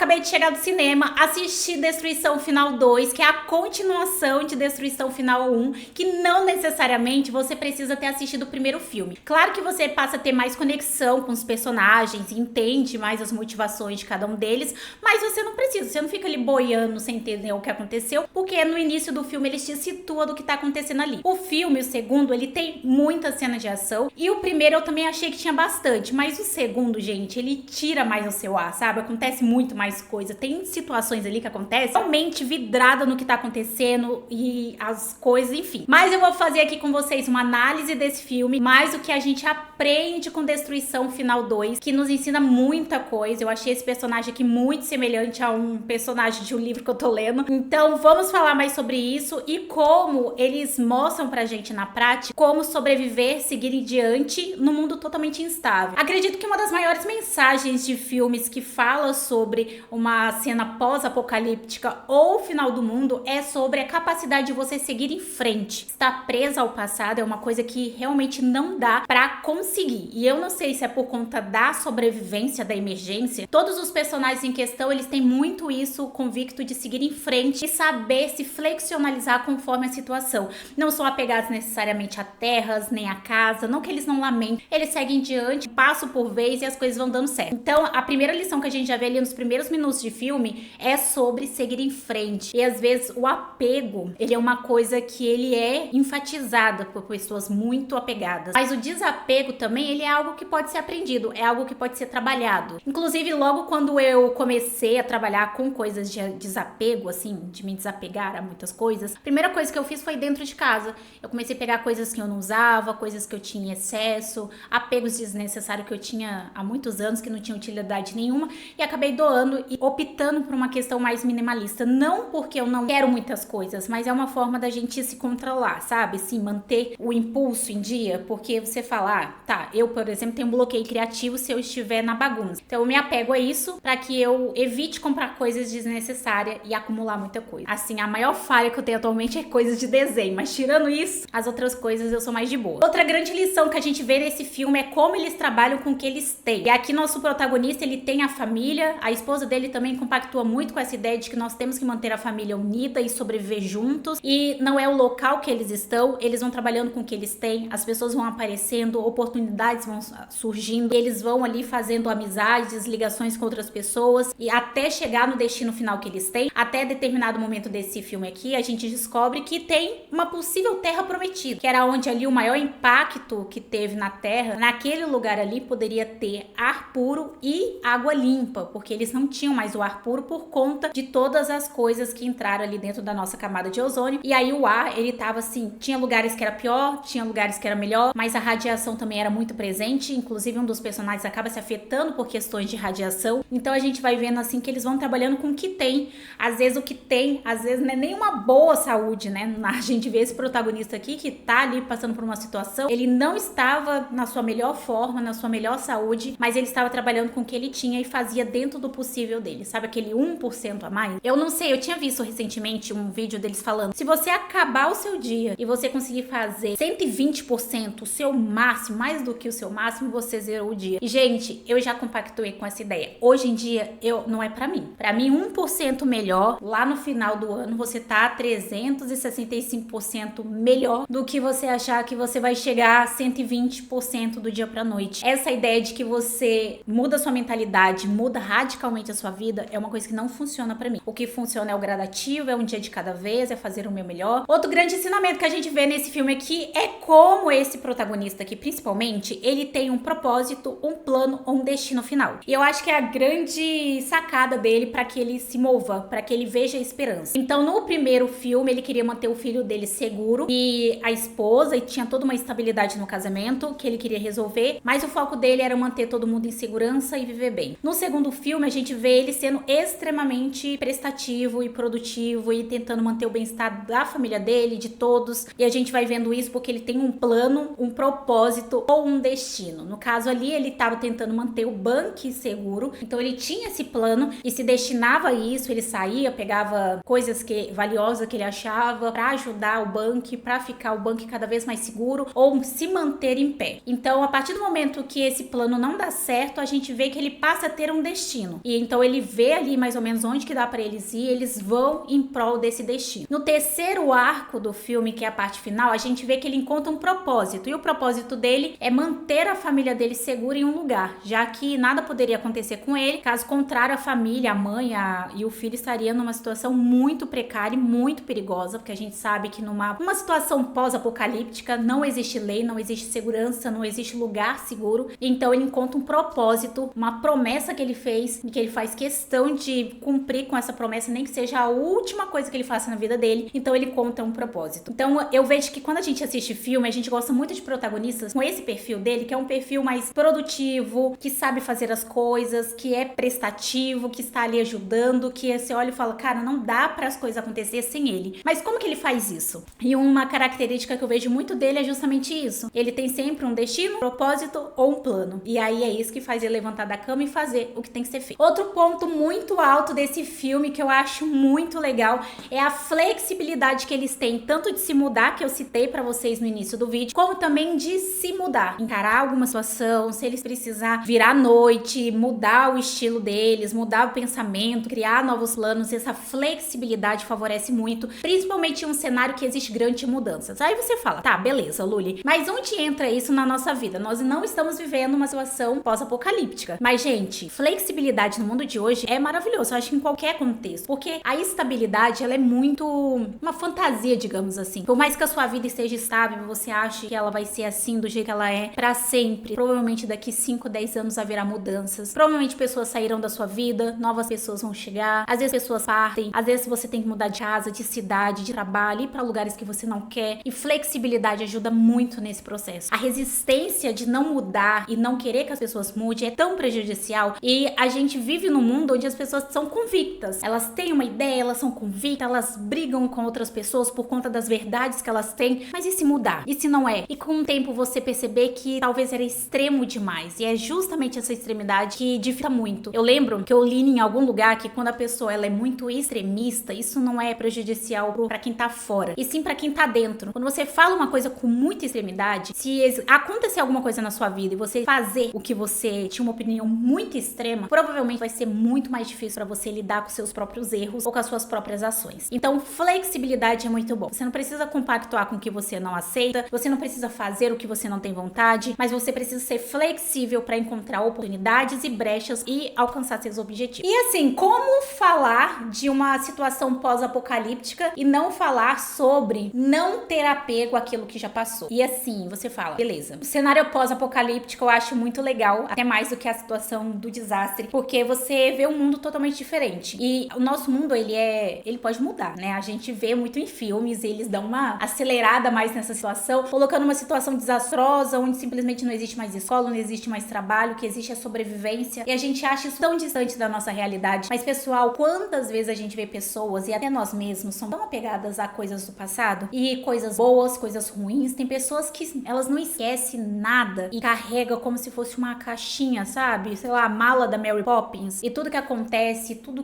acabei de chegar do cinema, assisti Destruição Final 2, que é a continuação de Destruição Final 1, que não necessariamente você precisa ter assistido o primeiro filme. Claro que você passa a ter mais conexão com os personagens, entende mais as motivações de cada um deles, mas você não precisa, você não fica ali boiando sem entender o que aconteceu, porque no início do filme eles te situam do que tá acontecendo ali. O filme, o segundo, ele tem muita cena de ação, e o primeiro eu também achei que tinha bastante, mas o segundo, gente, ele tira mais o seu ar, sabe? Acontece muito mais coisa, tem situações ali que acontecem realmente vidrada no que tá acontecendo e as coisas, enfim. Mas eu vou fazer aqui com vocês uma análise desse filme, mais o que a gente aprende com Destruição Final 2, que nos ensina muita coisa. Eu achei esse personagem aqui muito semelhante a um personagem de um livro que eu tô lendo. Então vamos falar mais sobre isso e como eles mostram pra gente na prática como sobreviver, seguir em diante no mundo totalmente instável. Acredito que uma das maiores mensagens de filmes que fala sobre uma cena pós-apocalíptica ou final do mundo é sobre a capacidade de você seguir em frente. Estar presa ao passado é uma coisa que realmente não dá pra conseguir. E eu não sei se é por conta da sobrevivência, da emergência. Todos os personagens em questão, eles têm muito isso, o convicto de seguir em frente e saber se flexionalizar conforme a situação. Não são apegados necessariamente a terras, nem a casa, não que eles não lamentem. Eles seguem diante, passo por vez e as coisas vão dando certo. Então, a primeira lição que a gente já vê ali nos primeiros minutos de filme é sobre seguir em frente. E às vezes o apego, ele é uma coisa que ele é enfatizada por pessoas muito apegadas. Mas o desapego também, ele é algo que pode ser aprendido, é algo que pode ser trabalhado. Inclusive, logo quando eu comecei a trabalhar com coisas de desapego, assim, de me desapegar a muitas coisas, a primeira coisa que eu fiz foi dentro de casa. Eu comecei a pegar coisas que eu não usava, coisas que eu tinha em excesso, apegos desnecessários que eu tinha há muitos anos, que não tinha utilidade nenhuma, e acabei doando e optando por uma questão mais minimalista. Não porque eu não quero muitas coisas, mas é uma forma da gente se controlar, sabe? Sim, manter o impulso em dia, porque você fala, tá, eu, por exemplo, tenho um bloqueio criativo se eu estiver na bagunça. Então eu me apego a isso para que eu evite comprar coisas desnecessárias e acumular muita coisa. Assim, a maior falha que eu tenho atualmente é coisas de desenho, mas tirando isso, as outras coisas eu sou mais de boa. Outra grande lição que a gente vê nesse filme é como eles trabalham com o que eles têm. E aqui nosso protagonista, ele tem a família, a esposa dele também compactua muito com essa ideia de que nós temos que manter a família unida e sobreviver juntos. E não é o local que eles estão, eles vão trabalhando com o que eles têm, as pessoas vão aparecendo, oportunidades vão surgindo, eles vão ali fazendo amizades, ligações com outras pessoas e até chegar no destino final que eles têm. Até determinado momento desse filme aqui, a gente descobre que tem uma possível terra prometida, que era onde ali o maior impacto que teve na terra, naquele lugar ali poderia ter ar puro e água limpa, porque eles não tinham mais o ar puro por conta de todas as coisas que entraram ali dentro da nossa camada de ozônio. E aí o ar, ele tava assim, tinha lugares que era pior, tinha lugares que era melhor, mas a radiação também era muito presente, inclusive um dos personagens acaba se afetando por questões de radiação. Então a gente vai vendo assim que eles vão trabalhando com o que tem. Às vezes o que tem, às vezes não é nem uma boa saúde, né? A gente vê esse protagonista aqui que tá ali passando por uma situação, ele não estava na sua melhor forma, na sua melhor saúde, mas ele estava trabalhando com o que ele tinha e fazia dentro do possível dele, sabe aquele 1% a mais? Eu não sei, eu tinha visto recentemente um vídeo deles falando, se você acabar o seu dia e você conseguir fazer 120% o seu máximo, mais do que o seu máximo, você zerou o dia. E gente, eu já compactuei com essa ideia. Hoje em dia, não é pra mim. Pra mim, 1% melhor, lá no final do ano, você tá 365% melhor do que você achar que você vai chegar a 120% do dia pra noite. Essa ideia de que você muda a sua mentalidade, muda radicalmente a sua vida, é uma coisa que não funciona pra mim. O que funciona é o gradativo, é um dia de cada vez, é fazer o meu melhor. Outro grande ensinamento que a gente vê nesse filme aqui é como esse protagonista aqui, principalmente, ele tem um propósito, um plano ou um destino final. E eu acho que é a grande sacada dele pra que ele se mova, pra que ele veja a esperança. Então, no primeiro filme, ele queria manter o filho dele seguro e a esposa, e tinha toda uma estabilidade no casamento que ele queria resolver, mas o foco dele era manter todo mundo em segurança e viver bem. No segundo filme, a gente vê ele sendo extremamente prestativo e produtivo e tentando manter o bem-estar da família dele, de todos, e a gente vai vendo isso porque ele tem um plano, um propósito ou um destino. No caso ali, ele estava tentando manter o banco seguro, então ele tinha esse plano e se destinava a isso, ele saía, pegava coisas valiosas que ele achava para ajudar o banco, para ficar o banco cada vez mais seguro ou se manter em pé. Então, a partir do momento que esse plano não dá certo, a gente vê que ele passa a ter um destino. E então Então ele vê ali mais ou menos onde que dá pra eles ir, eles vão em prol desse destino. No terceiro arco do filme, que é a parte final, a gente vê que ele encontra um propósito, e o propósito dele é manter a família dele segura em um lugar, já que nada poderia acontecer com ele, caso contrário a família, a mãe e o filho estaria numa situação muito precária e muito perigosa, porque a gente sabe que numa situação pós-apocalíptica não existe lei, não existe segurança, não existe lugar seguro. Então ele encontra um propósito, uma promessa que ele fez, e que ele faz questão de cumprir com essa promessa, nem que seja a última coisa que ele faça na vida dele. Então ele conta um propósito. Então eu vejo que quando a gente assiste filme, a gente gosta muito de protagonistas com esse perfil dele, que é um perfil mais produtivo, que sabe fazer as coisas, que é prestativo, que está ali ajudando, que você olha e fala, cara, não dá para as coisas acontecer sem ele. Mas como que ele faz isso? E uma característica que eu vejo muito dele é justamente isso. Ele tem sempre um destino, um propósito ou um plano. E aí é isso que faz ele levantar da cama e fazer o que tem que ser feito. Outro ponto muito alto desse filme que eu acho muito legal é a flexibilidade que eles têm, tanto de se mudar, que eu citei pra vocês no início do vídeo, como também de se mudar, encarar alguma situação, se eles precisar virar à noite, mudar o estilo deles, mudar o pensamento, criar novos planos. Essa flexibilidade favorece muito, principalmente em um cenário que existe grandes mudanças. Aí você fala, tá, beleza, Luli, mas onde entra isso na nossa vida? Nós não estamos vivendo uma situação pós-apocalíptica. Mas, gente, flexibilidade no mundo de hoje é maravilhoso, eu acho que em qualquer contexto, porque a estabilidade, ela é muito uma fantasia, digamos assim. Por mais que a sua vida esteja estável, você acha que ela vai ser assim, do jeito que ela é, pra sempre. Provavelmente daqui 5, 10 anos haverá mudanças. Provavelmente pessoas sairão da sua vida, novas pessoas vão chegar, às vezes pessoas partem, às vezes você tem que mudar de casa, de cidade, de trabalho, ir pra lugares que você não quer. E flexibilidade ajuda muito nesse processo. A resistência de não mudar e não querer que as pessoas mudem é tão prejudicial, e a gente vive num mundo onde as pessoas são convictas. Elas têm uma ideia, elas são convictas, elas brigam com outras pessoas por conta das verdades que elas têm. Mas e se mudar? E se não é? E com o tempo você perceber que talvez era extremo demais, e é justamente essa extremidade que dificulta muito. Eu lembro que eu li em algum lugar que quando a pessoa ela é muito extremista, isso não é prejudicial pra quem tá fora, e sim pra quem tá dentro. Quando você fala uma coisa com muita extremidade, se acontecer alguma coisa na sua vida e você fazer o que você tinha uma opinião muito extrema, provavelmente vai ser muito mais difícil pra você lidar com seus próprios erros ou com as suas próprias ações. Então, flexibilidade é muito bom. Você não precisa compactuar com o que você não aceita, você não precisa fazer o que você não tem vontade, mas você precisa ser flexível pra encontrar oportunidades e brechas e alcançar seus objetivos. E assim, como falar de uma situação pós-apocalíptica e não falar sobre não ter apego àquilo que já passou? E assim, você fala, beleza, o cenário pós-apocalíptico eu acho muito legal, até mais do que a situação do desastre, porque você vê um mundo totalmente diferente. E o nosso mundo, ele pode mudar, né? A gente vê muito em filmes, eles dão uma acelerada mais nessa situação, colocando uma situação desastrosa, onde simplesmente não existe mais escola, não existe mais trabalho, que existe a sobrevivência, e a gente acha isso tão distante da nossa realidade. Mas, pessoal, quantas vezes a gente vê pessoas, e até nós mesmos, são tão apegadas a coisas do passado, e coisas boas, coisas ruins. Tem pessoas que elas não esquecem nada e carregam como se fosse uma caixinha, sabe? Sei lá, a mala da Mary Poppins, e tudo que acontece, tudo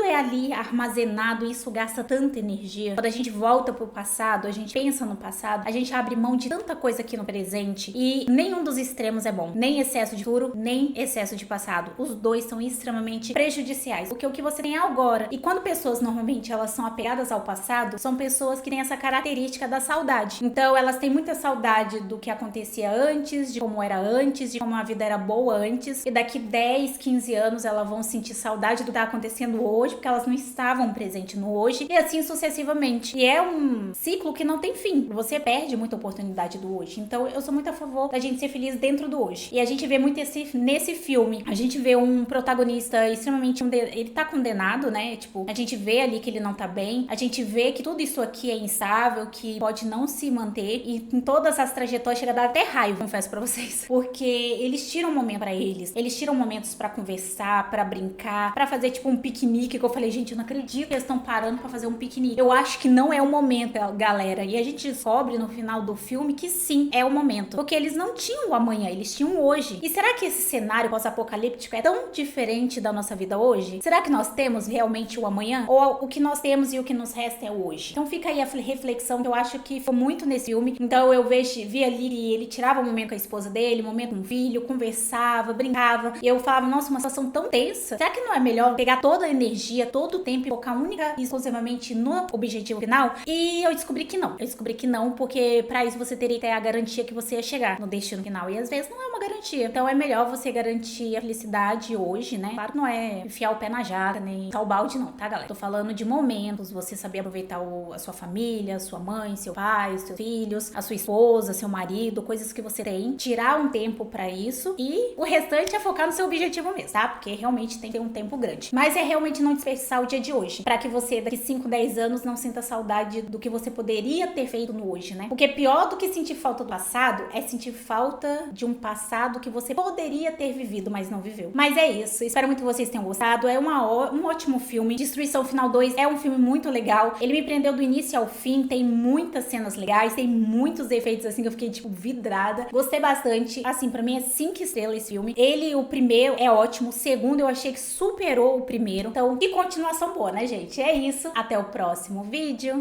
é ali armazenado, e isso gasta tanta energia. Quando a gente volta pro passado, a gente pensa no passado, a gente abre mão de tanta coisa aqui no presente, e nenhum dos extremos é bom. Nem excesso de futuro, nem excesso de passado. Os dois são extremamente prejudiciais, porque o que você tem é agora. E quando pessoas normalmente elas são apegadas ao passado, são pessoas que têm essa característica da saudade. Então elas têm muita saudade do que acontecia antes, de como era antes, de como a vida era boa antes, e daqui 10, 15 anos elas vão sentir saudade do que tá acontecendo hoje, porque elas não estavam presentes no hoje, e assim sucessivamente. E é um ciclo que não tem fim. Você perde muita oportunidade do hoje. Então eu sou muito a favor da gente ser feliz dentro do hoje. E a gente vê muito nesse filme, a gente vê um protagonista extremamente ele tá condenado, né? Tipo, a gente vê ali que ele não tá bem, a gente vê que tudo isso aqui é instável, que pode não se manter, e em todas as trajetórias chega a dar até raiva, confesso pra vocês, porque eles tiram um momento pra eles tiram momentos pra conversar, pra brincar, pra fazer tipo um piquenique, que eu falei, gente, eu não acredito que eles estão parando pra fazer um piquenique. Eu acho que não é o momento, galera, e a gente descobre no final do filme que sim, é o momento, porque eles não tinham o amanhã, eles tinham o hoje. E será que esse cenário pós-apocalíptico é tão diferente da nossa vida hoje? Será que nós temos realmente o amanhã? Ou o que nós temos e o que nos resta é o hoje? Então fica aí a reflexão, que eu acho que foi muito nesse filme. Então eu vi ali que ele tirava um momento com a esposa dele, um momento com o filho, conversava, brincava, e eu falava, nossa, uma situação tão tensa, isso, será que não é melhor pegar toda a energia, todo o tempo e focar única e exclusivamente no objetivo final? E eu descobri que não. Eu descobri que não, porque pra isso você teria que ter a garantia que você ia chegar no destino final. E às vezes não é uma garantia. Então é melhor você garantir a felicidade hoje, né? Claro que não é enfiar o pé na jaca, nem tal balde não, tá, galera? Tô falando de momentos, você saber aproveitar a sua família, sua mãe, seu pai, seus filhos, a sua esposa, seu marido, coisas que você tem. Tirar um tempo pra isso e o restante é focar no seu objetivo mesmo, tá? Porque realmente tem que ter um tempo grande. Mas é realmente não desperdiçar o dia de hoje, pra que você daqui 5, 10 anos não sinta saudade do que você poderia ter feito no hoje, né? Porque pior do que sentir falta do passado é sentir falta de um passado que você poderia ter vivido, mas não viveu. Mas é isso. Espero muito que vocês tenham gostado. É um ótimo filme. Destruição Final 2 é um filme muito legal. Ele me prendeu do início ao fim. Tem muitas cenas legais, tem muitos efeitos assim que eu fiquei tipo vidrada. Gostei bastante. Assim, pra mim é 5 estrelas esse filme. O primeiro é ótimo. O segundo eu achei que superou o primeiro. Então, que continuação boa, né, gente? É isso. Até o próximo vídeo.